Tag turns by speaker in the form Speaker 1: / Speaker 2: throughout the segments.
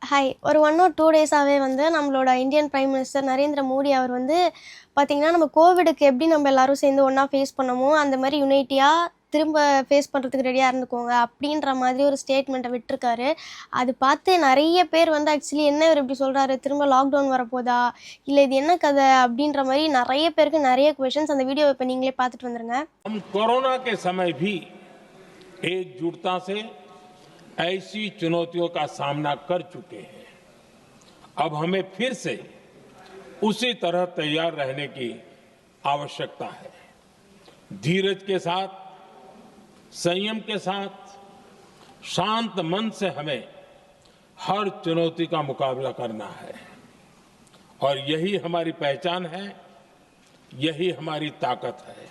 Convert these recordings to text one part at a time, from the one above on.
Speaker 1: Hi. ஒரு 1 or 2 டேஸாவே வந்து நம்மளோட Indian prime minister Narendra Modi அவர் வந்து பார்த்தீங்கன்னா, நம்ம கோவிடுக்கு எப்படி நம்ம எல்லாரும் சேர்ந்து ஒண்ணா ஃபேஸ் பண்ணமோ, அந்த மாரி யுனைட்டியா திரும்ப ஃபேஸ் பண்ணுறதுக்கு ரெடியா இருந்துக்கோங்க அப்படின்ற மாதிரி ஒரு ஸ்டேட்மெண்ட்ட விட்டுருக்காரு. அது பார்த்து நெறைய பேர் வந்து ஆக்சுவலி என்ன இவர் இப்படி சொல்றாரு? திரும்ப லாக்டவுன் வரப்போதா? இல்ல இது என்ன கதை? அப்படின்ற மாரி நெறைய பேருக்கு நெறைய क्वेश्चंस. அந்த வீடியோவ இப்ப நீங்களே பார்த்துட்டு வந்துருங்க.
Speaker 2: हम कोरोना के समय भी एकजुटता से ऐसी चुनौतियों का सामना कर चुके हैं। अब हमें फिर से उसी तरह तैयार रहने की आवश्यकता है। धीरज के साथ, संयम के साथ, शांत मन से हमें हर चुनौती का मुकाबला करना है और यही हमारी पहचान है, यही हमारी ताकत है।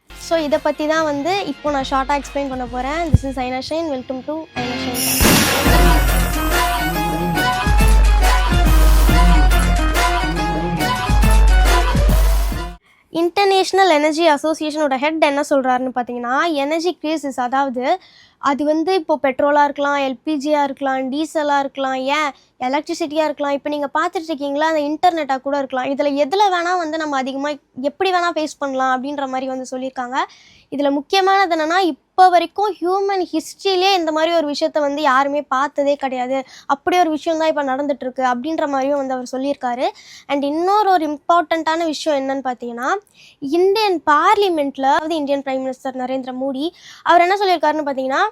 Speaker 1: ஸோ இத பத்தி தான் வந்து இப்போ நான் ஷார்ட்டா எக்ஸ்பிளைன் பண்ண போறேன். This is Aina Shine. Welcome to Aina Shine. International energy அசோசியேஷனோட ஹெட் என்ன சொல்கிறாருன்னு பார்த்தீங்கன்னா, எனர்ஜி கிரைசிஸ், அதாவது அது வந்து இப்போது பெட்ரோலாக இருக்கலாம், எல்பிஜியாக இருக்கலாம், டீசலாக இருக்கலாம், ஏன் எலக்ட்ரிசிட்டியாக இருக்கலாம், இப்போ நீங்கள் பார்த்துட்டு இருக்கீங்களா அந்த இன்டர்நெட்டாக கூட இருக்கலாம். இதில் எதில் வேணால் வந்து நம்ம அதிகமாக எப்படி வேணால் ஃபேஸ் பண்ணலாம் அப்படின்ற மாதிரி வந்து சொல்லியிருக்காங்க. இதில் முக்கியமானது என்னென்னா, இப்போ வரைக்கும் ஹியூமன் ஹிஸ்ட்ரியிலே இந்த மாதிரி ஒரு விஷயத்த வந்து யாருமே பார்த்ததே கிடையாது. அப்படி ஒரு விஷயம் தான் இப்போ நடந்துகிட்ருக்கு அப்படின்ற மாதிரியும் வந்து அவர் சொல்லியிருக்காரு. அண்ட் இன்னொரு இம்பார்ட்டண்ட்டான விஷயம் என்னன்னு பார்த்தீங்கன்னா, இந்தியன் பார்லிமெண்ட்டில் அதாவது Indian prime minister Narendra Modi அவர் என்ன சொல்லியிருக்காருன்னு பார்த்தீங்கன்னா,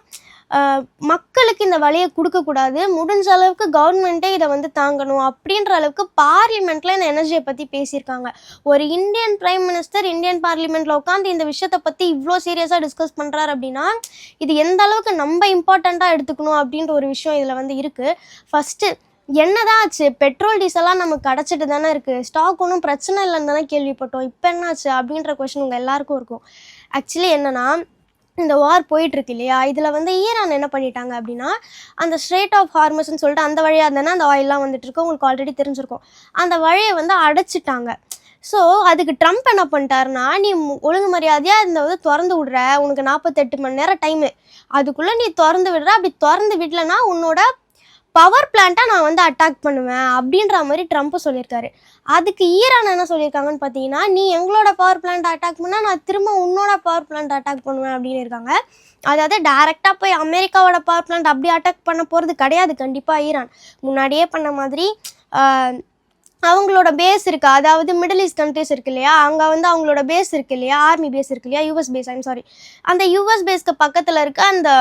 Speaker 1: மக்களுக்கு இந்த வழியை கொடுக்கக்கூடாது, முடிஞ்ச அளவுக்கு கவர்மெண்ட்டே இதை வந்து தாங்கணும் அப்படின்ற அளவுக்கு பார்லிமெண்ட்டில் இந்த எனர்ஜியை பற்றி பேசியிருக்காங்க. ஒரு இந்தியன் பிரைம் மினிஸ்டர் இந்தியன் பார்லிமெண்ட்டில் உட்காந்து இந்த விஷயத்தை பற்றி இவ்வளோ சீரியஸாக டிஸ்கஸ் பண்ணுறாரு அப்படின்னா, இது எந்த அளவுக்கு நம்ம இம்பார்ட்டண்ட்டாக எடுத்துக்கணும் அப்படின்ற ஒரு விஷயம் இதில் வந்து இருக்குது. ஃபஸ்ட்டு என்னதான் ஆச்சு? பெட்ரோல் டீசலாக நமக்கு கிடச்சிட்டு தானே இருக்குது, ஸ்டாக் ஒன்றும் பிரச்சனை இல்லைன்னு தானே கேள்விப்பட்டோம், இப்போ என்னாச்சு அப்படின்ற கொஷின் உங்கள் எல்லாருக்கும் இருக்கும். ஆக்சுவலி என்னென்னா, இந்த வார் போயிட்டுருக்கு இல்லையா, இதில் வந்து ஈரான் என்ன பண்ணிட்டாங்க அப்படின்னா, அந்த ஸ்ட்ரெய்ட் ஆஃப் ஹார்மஸ்ன்னு சொல்லிட்டு அந்த வழியாக இருந்தானே அந்த ஆயிலெலாம் வந்துட்டுருக்கு, உங்களுக்கு ஆல்ரெடி தெரிஞ்சிருக்கும். அந்த வழியை வந்து அடைச்சிட்டாங்க. ஸோ அதுக்கு ட்ரம்ப் என்ன பண்ணிட்டாருன்னா, நீ ஒழுங்கு மரியாதையாக இந்த வந்து திறந்து விடுற, உனக்கு 48 மணி நேரம் டைமு, அதுக்குள்ளே நீ திறந்து விடுற, அப்படி திறந்து விடலைன்னா உன்னோட பவர் பிளான்ட்டை நான் வந்து அட்டாக் பண்ணுவேன் அப்படின்ற மாதிரி ட்ரம்ப் சொல்லியிருக்காரு. அதுக்கு ஈரான் என்ன சொல்லியிருக்காங்கன்னு பார்த்தீங்கன்னா, நீ எங்களோட பவர் பிளான்ட்டை அட்டாக் பண்ணால் நான் திரும்ப உன்னோட பவர் பிளான்ட் அட்டாக் பண்ணுவேன் அப்படின்னு இருக்காங்க. அதாவது டைரெக்டாக போய் அமெரிக்காவோட பவர் பிளான்ட் அப்படி அட்டாக் பண்ண போகிறது கிடையாது கண்டிப்பாக. ஈரான் முன்னாடியே பண்ண மாதிரி அவங்களோட பேஸ் இருக்குது, அதாவது மிடில் ஈஸ்ட் கண்ட்ரிஸ் இருக்கு இல்லையா, அங்கே வந்து அவங்களோட பேஸ் இருக்குது இல்லையா, ஆர்மி பேஸ் இருக்கு இல்லையா, யூஎஸ் பேஸ், அந்த யூஎஸ் பேஸ்க்கு பக்கத்தில் இருக்க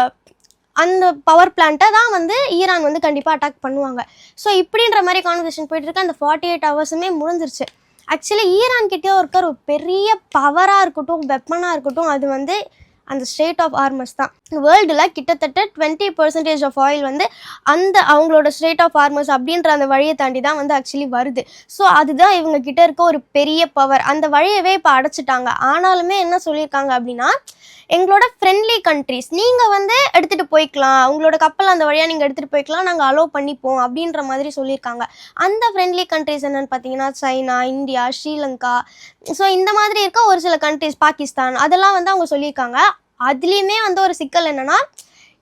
Speaker 1: அந்த பவர் பிளான்ட்டை தான் வந்து ஈரான் வந்து கண்டிப்பாக அட்டாக் பண்ணுவாங்க. ஸோ இப்படின்ற மாதிரி கான்வர்சேஷன் போயிட்டுருக்கு. அந்த 48 ஹவர்ஸுமே முடிஞ்சிருச்சு. ஆக்சுவலி ஈரான் கிட்டே இருக்கிற ஒரு பெரிய பவராக இருக்கட்டும், வெப்பனாக இருக்கட்டும், அது வந்து அந்த ஸ்ட்ரெய்ட் ஆஃப் ஹார்மஸ் தான். வேர்ல்டில் கிட்டத்தட்ட 20% ஆஃப் ஆயில் வந்து அவங்களோட ஸ்ட்ரெய்ட் ஆஃப் ஹார்மஸ் அப்படின்ற அந்த வழியை தாண்டி தான் வந்து ஆக்சுவலி வருது. ஸோ அதுதான் இவங்க கிட்ட இருக்க ஒரு பெரிய பவர். அந்த வழியவே இப்போ அடைச்சிட்டாங்க. ஆனாலுமே என்ன சொல்லியிருக்காங்க அப்படின்னா, எங்களோட ஃப்ரெண்ட்லி கண்ட்ரிஸ் நீங்கள் வந்து எடுத்துகிட்டு போய்க்கலாம், உங்களோட கப்பல் அந்த வழியாக நீங்கள் எடுத்துகிட்டு போய்க்கலாம், நாங்கள் அலோவ் பண்ணிப்போம் அப்படின்ற மாதிரி சொல்லியிருக்காங்க. அந்த ஃப்ரெண்ட்லி கண்ட்ரிஸ் என்னென்னு பார்த்தீங்கன்னா, சைனா, இந்தியா, ஸ்ரீலங்கா, ஸோ இந்த மாதிரி இருக்க ஒரு சில கண்ட்ரிஸ், பாகிஸ்தான், அதெல்லாம் வந்து அவங்க சொல்லியிருக்காங்க. அதுலேயுமே வந்து ஒரு சிக்கல் என்னென்னா,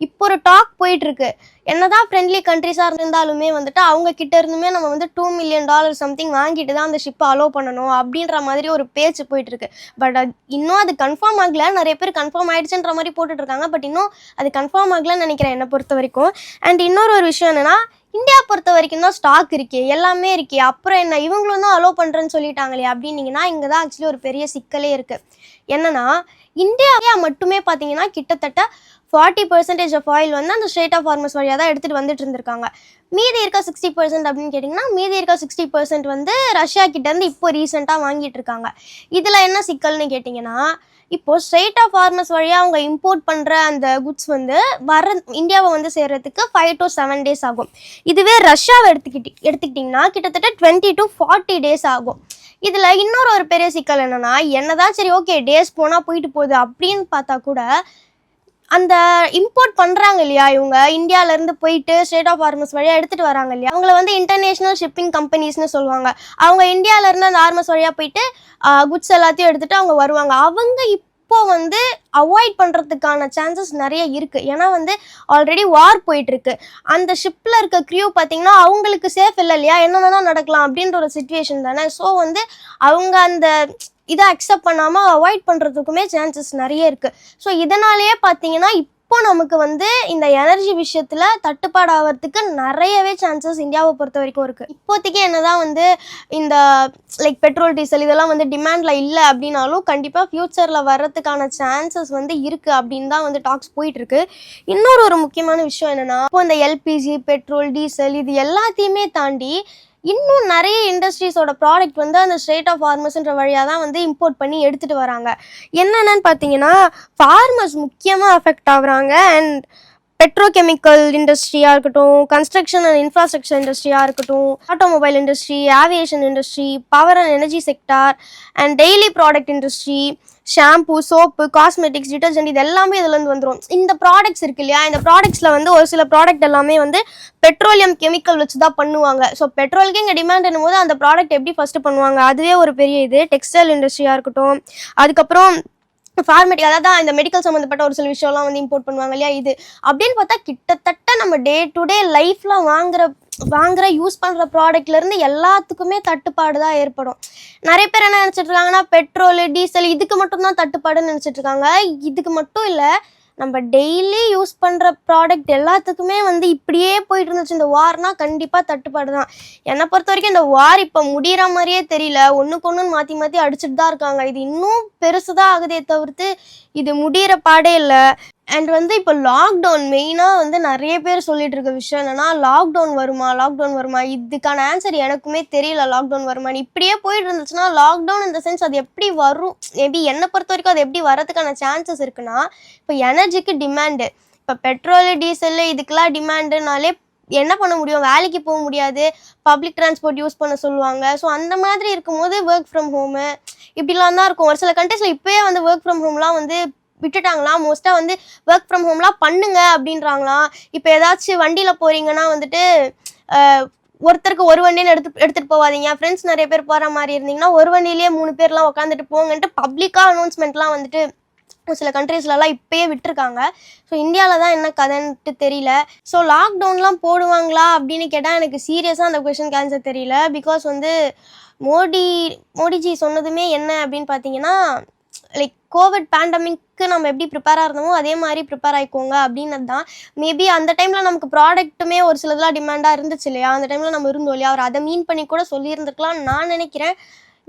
Speaker 1: இப்போ ஒரு டாக் போயிட்டுருக்கு. என்னதான் ஃப்ரெண்ட்லி கண்ட்ரிஸாக இருந்தாலுமே வந்துட்டு அவங்க கிட்ட இருந்துமே நம்ம வந்து $2 மில்லியன் சம்திங் வாங்கிட்டு தான் அந்த ஷிப்பை அலோவ் பண்ணணும் அப்படின்ற மாதிரி ஒரு பேச்சு போயிட்டுருக்கு. பட் இன்னும் அது கன்ஃபார்ம் ஆகலை. நிறைய பேர் கன்ஃபார்ம் ஆகிடுச்சுன்ற மாதிரி போட்டுட்ருக்காங்க. பட் இன்னும் அது கன்ஃபார்ம் ஆகலைன்னு நினைக்கிறேன் என்னை பொறுத்த வரைக்கும். அண்ட் இன்னொரு ஒரு விஷயம் என்னென்னா, இந்தியா பொறுத்த வரைக்கும் தான் ஸ்டாக் இருக்கே, எல்லாமே இருக்கே, அப்புறம் என்ன இவங்களும் தான் அலோவ் பண்ணுறேன்னு சொல்லிட்டாங்களே அப்படின்னீங்கன்னா, இங்கே தான் ஆக்சுவலி ஒரு பெரிய சிக்கலே இருக்குது. என்னென்னா, இந்தியா மட்டுமே பார்த்தீங்கன்னா கிட்டத்தட்ட 40% ஆஃப் ஆயில் வந்து அந்த ஸ்ட்ரெய்ட் ஆஃப் ஹார்மஸ் வழியாக தான் எடுத்துகிட்டு வந்துட்டு இருந்திருக்காங்க. மீதி இருக்க 60% அப்படின்னு கேட்டிங்கன்னா, மீதி இருக்க 60% வந்து ரஷ்யா கிட்டேருந்து இப்போ ரீசெண்டாக வாங்கிட்டு இருக்காங்க. இதில் என்ன சிக்கல்னு கேட்டிங்கன்னா, இப்போது ஸ்ட்ரெய்ட் ஆஃப் ஹார்மஸ் வழியாக அவங்க இம்போர்ட் பண்ணுற அந்த குட்ஸ் வந்து இந்தியாவை வந்து சேர்கிறதுக்கு 5 to 7 days ஆகும். இதுவே ரஷ்யாவை எடுத்துக்கிட்டிங்கன்னா கிட்டத்தட்ட 20 to 40 days ஆகும். இதில் இன்னொரு ஒரு பெரிய சிக்கல் என்னென்னா, என்னதான் சரி ஓகே டேஸ் போனால் போயிட்டு போகுது அப்படின்னு பார்த்தா கூட, அந்த இம்போர்ட் பண்ணுறாங்க இல்லையா, இவங்க இந்தியாவிலேருந்து போயிட்டு ஸ்ட்ரெய்ட் ஆஃப் ஹார்மஸ் வழியாக எடுத்துகிட்டு வராங்க இல்லையா, அவங்கள வந்து இன்டர்நேஷ்னல் ஷிப்பிங் கம்பெனிஸ்னு சொல்லுவாங்க. அவங்க இந்தியாவிலேருந்து அந்த ஹார்மஸ் வழியாக போயிட்டு குட்ஸ் எல்லாத்தையும் எடுத்துகிட்டு அவங்க வருவாங்க. அவங்க இப்போ வந்து அவாய்ட் பண்ணுறதுக்கான சான்சஸ் நிறைய இருக்குது. ஏன்னா வந்து ஆல்ரெடி வார் போயிட்டுருக்கு. அந்த ஷிப்பில் இருக்க க்ரியூ பார்த்தீங்கன்னா அவங்களுக்கு சேஃப் இல்லை இல்லையா, என்ன வேணால் நடக்கலாம் அப்படின்ற ஒரு சுச்சுவேஷன் தானே. ஸோ வந்து அவங்க அந்த இதை அக்செப்ட் பண்ணாமல் அவாய்ட் பண்ணுறதுக்குமே சான்சஸ் நிறைய இருக்குது. ஸோ இதனாலேயே பார்த்தீங்கன்னா இப்போ நமக்கு வந்து இந்த எனர்ஜி விஷயத்தில் தட்டுப்பாடு ஆகிறதுக்கு நிறையவே சான்சஸ் இந்தியாவை பொறுத்த வரைக்கும் இருக்குது. இப்போதைக்கு என்னதான் வந்து இந்த லைக் பெட்ரோல் டீசல் இதெல்லாம் வந்து டிமாண்டில் இல்லை அப்படின்னாலும் கண்டிப்பாக ஃப்யூச்சரில் வர்றதுக்கான சான்சஸ் வந்து இருக்குது அப்படின்னு தான் வந்து டாக்ஸ் போயிட்டுருக்கு. இன்னொரு முக்கியமான விஷயம் என்னென்னா, இப்போ இந்த எல்பிஜி, பெட்ரோல், டீசல் இது எல்லாத்தையுமே தாண்டி இன்னும் நிறைய இண்டஸ்ட்ரீஸோட ப்ராடக்ட் வந்து அந்த ஸ்ட்ரெயிட் ஆஃப் ஃபார்மர்ஸ்ன்ற வழியாக தான் வந்து இம்போர்ட் பண்ணி எடுத்துகிட்டு வராங்க. என்னென்னு பார்த்தீங்கன்னா ஃபார்மர்ஸ் முக்கியமாக அஃபெக்ட் ஆகுறாங்க. அண்ட் பெட்ரோகெமிக்கல் இண்டஸ்ட்ரியாக இருக்கட்டும், கன்ஸ்ட்ரக்ஷன் அண்ட் இன்ஃப்ராஸ்ட்ரக்சர் இண்டஸ்ட்ரியாக இருக்கட்டும், automobile industry, aviation industry, power and energy sector and daily product industry, shampoo, soap, cosmetics, detergent இது எல்லாமே இதுலேருந்து வந்துடும். இந்த ப்ராடக்ட்ஸ் இருக்கு இல்லையா, இந்த ப்ராடக்ட்ஸில் வந்து ஒரு சில ப்ராடக்ட் எல்லாமே வந்து பெட்ரோலியம் கெமிக்கல் வச்சு தான் பண்ணுவாங்க. ஸோ பெட்ரோலுக்கு இங்கே டிமாண்ட் என்னும்போது அந்த ப்ராடக்ட் எப்படி ஃபஸ்ட்டு பண்ணுவாங்க, அதுவே ஒரு பெரிய இது. டெக்ஸ்டைல் இண்டஸ்ட்ரியாக இருக்கட்டும், அதுக்கப்புறம் ஃபார்மேட்டிக், அதாவது இந்த மெடிக்கல் சம்மந்தப்பட்ட ஒரு சில விஷயம்லாம் வந்து இம்போர்ட் பண்ணுவாங்க இல்லையா, இது அப்படின்னு பார்த்தா கிட்டத்தட்ட நம்ம டே டு டே லைஃப்பில் வாங்குற யூஸ் பண்ணுற ப்ராடக்ட்லேருந்து எல்லாத்துக்குமே தட்டுப்பாடு தான் ஏற்படும். நிறைய பேர் என்ன நினச்சிட்டு இருக்காங்கன்னா பெட்ரோலு, டீசல் இதுக்கு மட்டும்தான் தட்டுப்பாடுன்னு நினச்சிட்டு இருக்காங்க. இதுக்கு மட்டும் இல்லை, நம்ம டெய்லி யூஸ் பண்ணுற ப்ராடக்ட் எல்லாத்துக்குமே வந்து இப்படியே போயிட்டு இருந்துச்சு இந்த வார்னா கண்டிப்பாக தட்டுப்பாடு தான். என்னை பொறுத்த வரைக்கும் இந்த வார் இப்போ முடிகிற மாதிரியே தெரியல. ஒன்றுக்கு ஒன்று மாற்றி மாற்றி அடிச்சுட்டு தான் இருக்காங்க. இது இன்னும் பெருசு தான் ஆகுதே தவிர்த்து இது முடிகிற பாடே இல்லை. அண்ட் வந்து இப்போ லாக்டவுன் மெயினாக வந்து நிறைய பேர் சொல்லிட்டு இருக்க விஷயம் என்னென்னா, லாக்டவுன் வருமா, இதுக்கான ஆன்சர் எனக்குமே தெரியல. லாக்டவுன் வருமானு இப்படியே போயிட்டு இருந்துச்சுன்னா லாக்டவுன் இந்த சென்ஸ் அது எப்படி வரும், மேபி என்னை பொறுத்த வரைக்கும் அது எப்படி வரதுக்கான சான்சஸ் இருக்குன்னா, இப்போ எனர்ஜிக்கு டிமாண்டு, இப்போ பெட்ரோலு, டீசலு இதுக்கெல்லாம் டிமாண்டுனாலே என்ன பண்ண முடியும், வேலைக்கு போக முடியாது, பப்ளிக் டிரான்ஸ்போர்ட் யூஸ் பண்ண சொல்லுவாங்க. ஸோ அந்த மாதிரி இருக்கும்போது ஒர்க் ஃப்ரம் ஹோமு இப்படிலாம் தான் இருக்கும். ஒரு சில கண்ட்ரீஸில் இப்போயே வந்து ஒர்க் ஃப்ரம் ஹோம்லாம் வந்து விட்டுட்டாங்களாம். மோஸ்ட்டாக வந்து ஒர்க் ஃப்ரம் ஹோம்லாம் பண்ணுங்க அப்படின்றாங்களாம். இப்போ ஏதாச்சும் வண்டியில் போகிறீங்கன்னா வந்துட்டு ஒருத்தருக்கு ஒரு வண்டின்னு எடுத்துகிட்டு போகாதீங்க. ஃப்ரெண்ட்ஸ் நிறைய பேர் போகிற மாதிரி இருந்தீங்கன்னா ஒரு வண்டியிலேயே 3 பேர்லாம் உட்காந்துட்டு போங்கன்ட்டு பப்ளிக்காக அனௌன்ஸ்மெண்ட்லாம் வந்துட்டு ஒரு சில கண்ட்ரீஸ்லலாம் இப்போயே விட்டுருக்காங்க. ஸோ இந்தியாவில் தான் என்ன கதைன்ட்டு தெரியல. ஸோ லாக்டவுன்லாம் போடுவாங்களா அப்படின்னு கேட்டால் எனக்கு சீரியஸாக அந்த கொஷனுக்கு ஆன்சர் தெரியல. பிகாஸ் வந்து மோடிஜி சொன்னதுமே என்ன அப்படின்னு பார்த்தீங்கன்னா, லைக் கோவிட் பேண்டமிக்கு நம்ம எப்படி ப்ரிப்பேராக இருந்தோமோ அதே மாதிரி ப்ரிப்பேர் ஆகிக்கோங்க அப்படின்னது தான். மேபி அந்த டைமில் நமக்கு ப்ராடக்ட்டுமே ஒரு சிலதெல்லாம் டிமாண்டாக இருந்துச்சு இல்லையா, அந்த டைமில் நம்ம இருந்தோம் இல்லையா, அவர் அதை மீன் பண்ணி கூட சொல்லியிருந்துருக்கலாம் நான் நினைக்கிறேன்.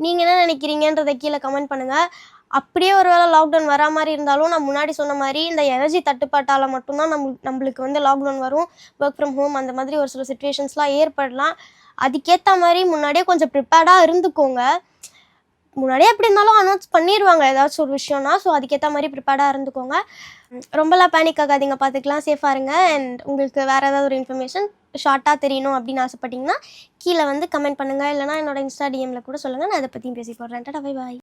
Speaker 1: நீங்கள் என்ன நினைக்கிறீங்கன்றதை கீழே கமெண்ட் பண்ணுங்கள். அப்படியே ஒரு வேளை லாக்டவுன் வரா மாதிரி இருந்தாலும் நான் முன்னாடி சொன்ன மாதிரி இந்த எனர்ஜி தட்டுப்பாட்டால் மட்டும்தான் நம்மளுக்கு வந்து லாக்டவுன் வரும். ஒர்க் ஃப்ரம் ஹோம் அந்த மாதிரி ஒரு சில சுச்சுவேஷன்ஸ்லாம் ஏற்படலாம். அதுக்கேற்ற மாதிரி முன்னாடியே கொஞ்சம் ப்ரிப்பேர்டாக இருந்துக்கோங்க. முன்னாடியே எப்படி இருந்தாலும் அனௌன்ஸ் பண்ணிடுவாங்க ஏதாச்சும் ஒரு விஷயம்னா. ஸோ அதுக்கேற்ற மாதிரி ப்ரிப்பேர்டாக இருந்துக்கோங்க. ரொம்பலாம் பேனிக் ஆகாதீங்க, பார்த்துக்கலாம், சேஃபாக இருங்க. அண்ட் உங்களுக்கு வேறு ஏதாவது ஒரு இன்ஃபர்மேஷன் ஷார்ட்டாக தெரியணும் அப்படின்னு ஆசைப்பட்டீங்கன்னா கீழே வந்து கமெண்ட் பண்ணுங்கள். இல்லைனா என்னோட இன்ஸ்டா டிஎம்மில் கூட சொல்லுங்கள், நான் அதை பற்றியும் பேசி போடுறேன். Tata, bye bye.